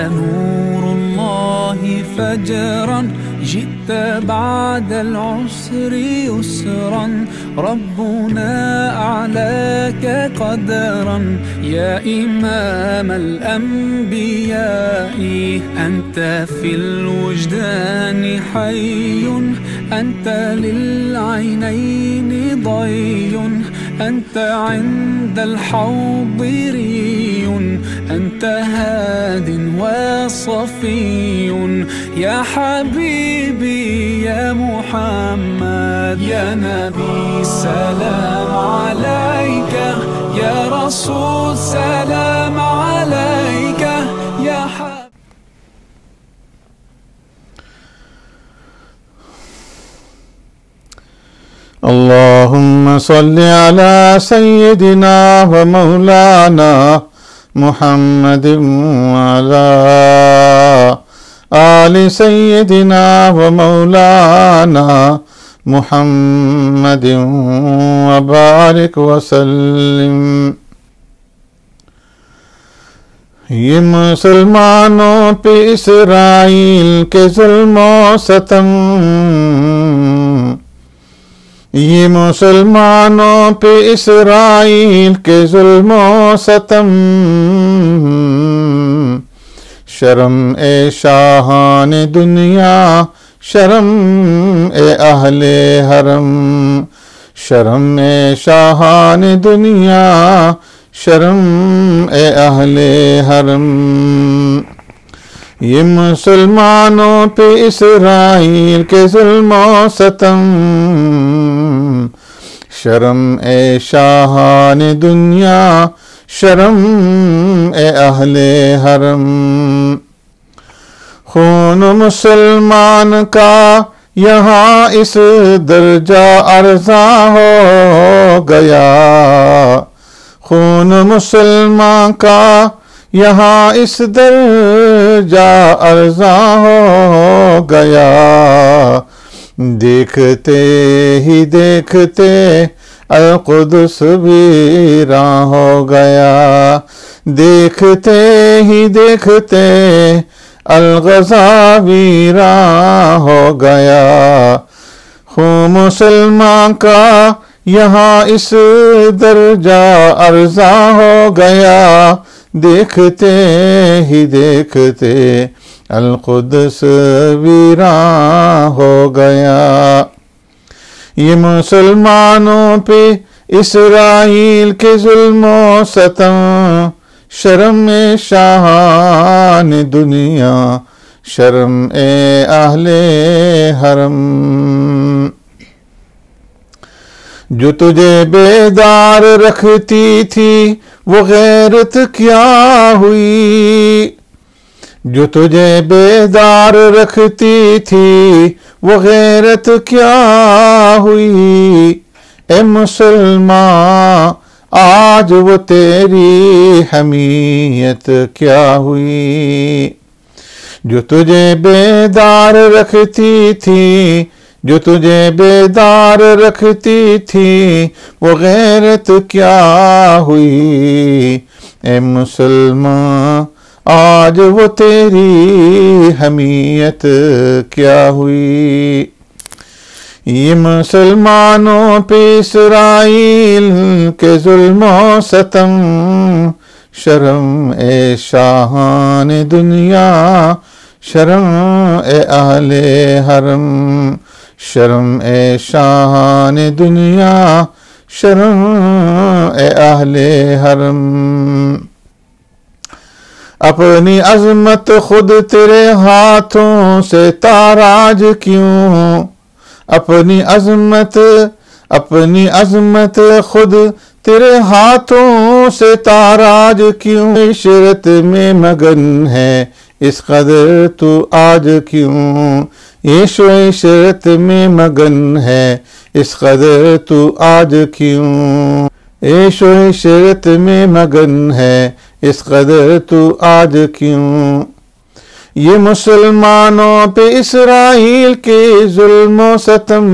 نور الله فجرا جئت بعد العسر يسرا ربنا أعلاك قدرا يا إمام الأنبياء أنت في الوجدان حي أنت للعينين ضي أنت عند الحوض ري أنت هاد وصفي يا حبيبي يا محمد يا نبي سلام عليك يا رسول سلام عليك يا حبيبي. اللهم صل على سيدنا ومولانا محمد وعلى آل سيدنا ومولانا محمد وبارك وسلم. یہ مسلمانوں پہ اسرائیل کے ظلم و ستم، یہ مسلمانوں پہ اسرائیل کے ظلم و ستم، شرم اے شاہان دنیا، شرم اے اہل حرم، شرم اے شاہان دنیا، شرم اے اہل حرم. یہ مسلمانوں پہ اسرائیل کے ظلم و ستم، شرم اے شاہان دنیا، شرم اے اہل حرم. خون مسلمان کا یہاں اس درجہ ارزاں ہو گیا، خون مسلمان کا یہاں اس درجہ ارزاں ہو گیا. دیکھتے ہی دیکھتے القدس ویراں ہو گیا، دیکھتے ہی دیکھتے الغزا ویراں ہو گیا. خون مسلمان کا یہاں اس درجہ ارزاں ہو گیا، دیکھتے ہی دیکھتے القدس ویراں ہو گیا. یہ مسلمانوں پہ اسرائیل کے ظلم و ستم، شرم شاہان دنیا، شرم اے اہل حرم. جو تجھے بیدار رکھتی تھی وہ غیرت کیا ہوئی، جو تجھے بیدار رکھتی تھی وہ غیرت کیا ہوئی. اے مسلمان آج وہ تیری حمیت کیا ہوئی. جو تجھے بیدار رکھتی تھی، جو تجھے بیدار رکھتی تھی وہ غیرت کیا ہوئی. اے مسلمان آج وہ تیری حمیت کیا ہوئی. یہ مسلمانوں پہ اسرائیل کے ظلم و ستم، شرم اے شاہان دنیا، شرم اے اہل حرم، شرم اے شاہان دنیا، شرم اے اہل حرم. اپنی عظمت خود تیرے ہاتھوں سے تاراج کیوں، اپنی عظمت خود تیرے ہاتھوں سے تاراج کیوں. عشرت میں مگن ہے اس قدر تو آج کیوں، عیش و عشرت میں مگن ہے اس قدر تو آج کیوں، عیش و عشرت میں مگن ہے اس قدر تو آج کیوں. یہ مسلمانوں پہ اسرائیل کے ظلم و ستم،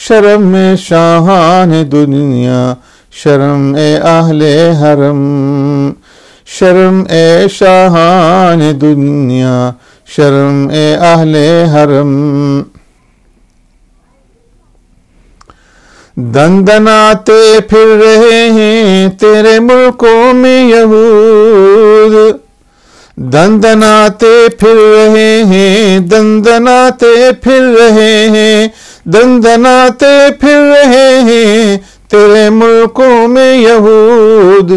شرم شاہان دنیا، شرم اے اہل حرم، شرم اے شاہان دنیا، شرم اے اہل حرم۔ دندناتے پھر رہے ہیں تیرے ملکوں میں یہود، دندناتے پھر رہے ہیں، دندناتے پھر رہے ہیں، دندناتے پھر رہے ہیں تیرے ملکوں میں یہود۔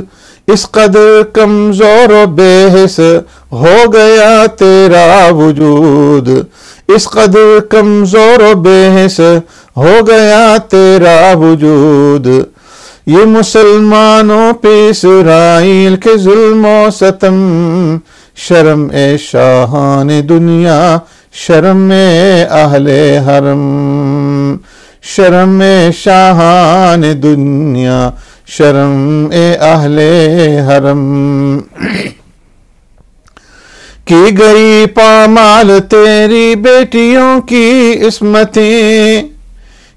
اس قدر کمزور و بے حس ہو گیا تیرا وجود، اس قدر کمزور و بے حس ہو گیا تیرا وجود۔ یہ مسلمانوں پہ اسرائیل کے ظلم و ستم، شرم اے شاہان دنیا، شرم اے اہل حرم، شرم اے شاہان دنیا، شرم اے اہل حرم۔ کی گئی پامال تیری بیٹیوں کی عصمتیں،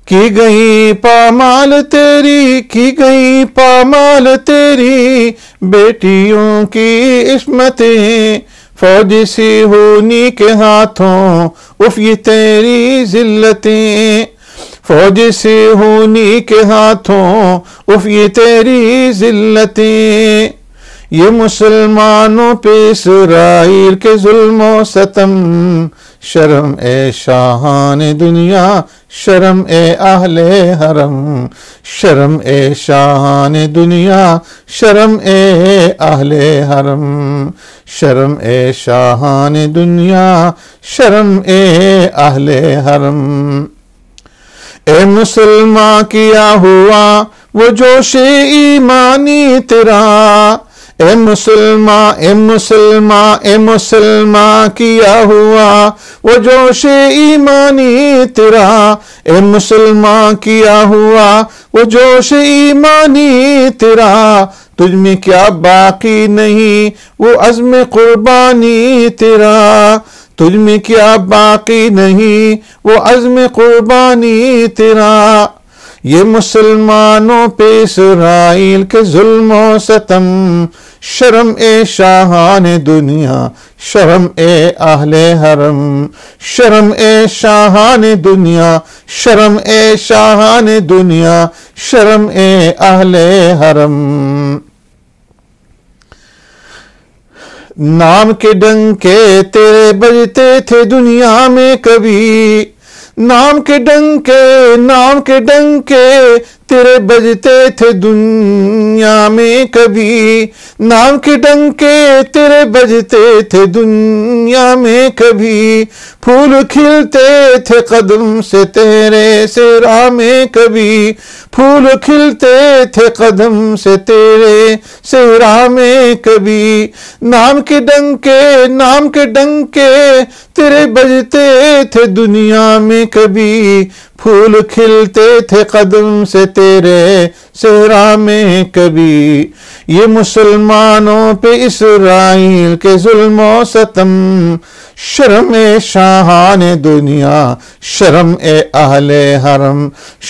کی گئی پامال تیری، کی گئی پامال تیری بیٹیوں کی عصمتیں۔ فوج سی ہونی کے ہاتھوں اف یہ تیری ذلتیں، فوج سی ہونی کے ہاتھوں اف یہ تیری ذلتیں۔ یہ مسلمانوں پہ اسرائیل کے ظلم و ستم، شرم اے شاہان دنیا، شرم اے اہل حرم، شرم اے شاہان دنیا، شرم اے اہل حرم، شرم اے شاہان دنیا، شرم اے اہل حرم۔ اے مسلمان کیا ہوا وہ جوش ایمانی تیرا، اے مسلمان، اے مسلمان، اے مسلمان کیا ہوا وہ جوش ایمانی تیرا، اے مسلمان کیا ہوا وہ جوش ایمانی تیرا۔ تجھ میں کیا باقی نہیں وہ عزم قربانی تیرا، تجھ میں کیا باقی نہیں وہ عزم قربانی تیرا۔ یہ مسلمانوں پہ اسرائیل کے ظلم و ستم، شرم اے شاہان دنیا، شرم اے اہل حرم، شرم اے شاہان دنیا، شرم اے شاہان دنیا، شرم اے اہل حرم۔ نام کے ڈنکے تیرے بجتے تھے دنیا میں کبھی، نام کے ڈنکے، نام کے ڈنکے تیرے بجتے تھے دنیا میں کبھی، نام کے ڈنکے تیرے بجتے تھے دنیا میں کبھی۔ پھول کھلتے تھے قدم سے تیرے صحرا میں کبھی، پھول کھلتے تھے قدم سے تیرے صحرا میں کبھی۔ نام کے ڈنکے، نام کے ڈنکے تیرے بجتے تھے دنیا میں کبھی، پھول کھلتے تھے قدم سے تیرے صحرا میں کبھی۔ یہ مسلمانوں پہ اسرائیل کے ظلم و ستم، شرم اے شاہان دنیا، شرم اے اہل حرم،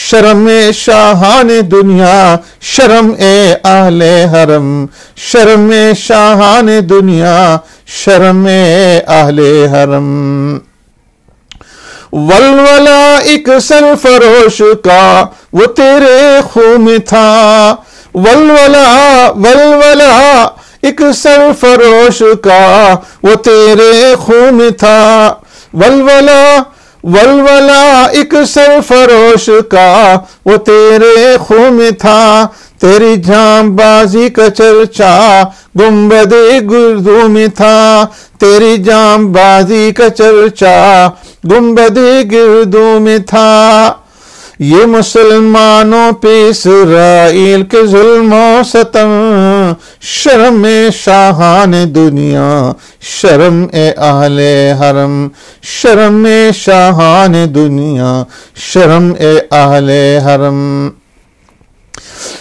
شرم اے شاہان دنیا، شرم اے اہل حرم، شرم اے شاہان دنیا، شرم اے اہل حرم۔ ولولہ ایک سرفروش کا وہ تیرے خون میں تھا، ولولہ، ولولہ ایک سرفروش کا وہ تیرے خون میں تھا، ولولہ، ولولہ ایک سرفروش کا وہ تیرے خون میں تھا۔ تیری جاں بازی کا چرچا گنبد گردوں میں تھا، تیری جاں بازی کا چرچا گنبد گردوں میں تھا۔ یہ مسلمانوں پہ اسرائیل کے ظلم و ستم، شرم اے شاہان دنیا، شرم اے اہل حرم، شرم اے شاہان دنیا، شرم اے اہل حرم۔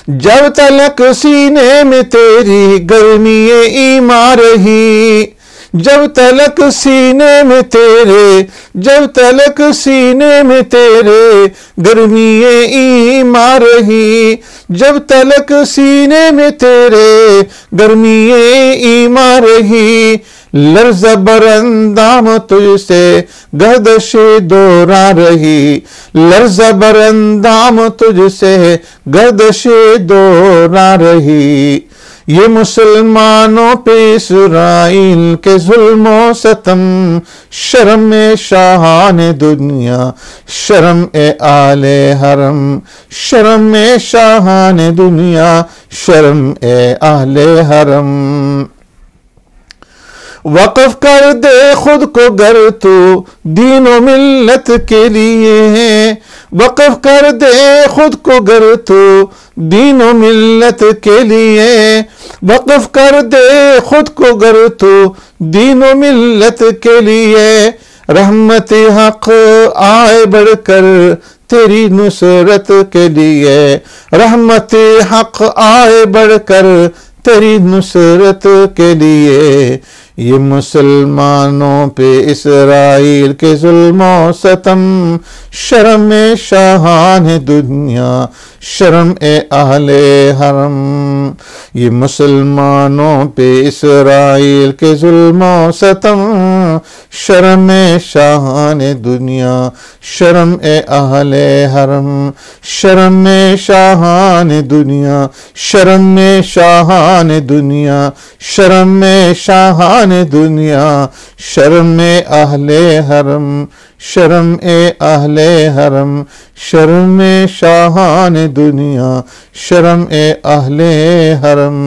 جب تلک سینے میں تیری گرمی ایمان رہی، جب تلک سینے میں تیرے، جب تلک سینے میں تیرے گرمی ایمان رہی، جب تلک سینے میں تیرے گرمی ایمان رہی، لرز براندام تجھ سے گردش دوران رہی، لرز براندام تجھ سے گردش دوران رہی۔ یہ مسلمانوں پہ اسرائیل کے ظلم و ستم، شرم شاہان دنیا، شرم اہل حرم، شرم شاہان دنیا، شرم اہل حرم۔ وقف کر دے خود کو گر تو دین و ملت کے لیے، وقف کر دے خود کو گر تو دین و ملت کے لیے، وقف کر دے خود کو گر تو دین و ملت کے لیے، رحمت حق آئے بڑھ کر تیری نصرت کے لیے، رحمت حق آئے بڑھ کر تیری نصرت کے لیے۔ یہ مسلمانوں پہ اسرائیل کے ظلم و ستم، شرم شاہان دنیا، شرم اہل حرم۔ یہ مسلمانوں پہ اسرائیل کے ظلم و ستم، شرم شاہان دنیا، شرم اہل حرم، شرم شاہان دنیا، شرم شاہان دنیا، شرم شاہان دنیا، شرم اہل حرم، شرم اہل حرم، شرم شاہان دنیا، شرم اہل حرم۔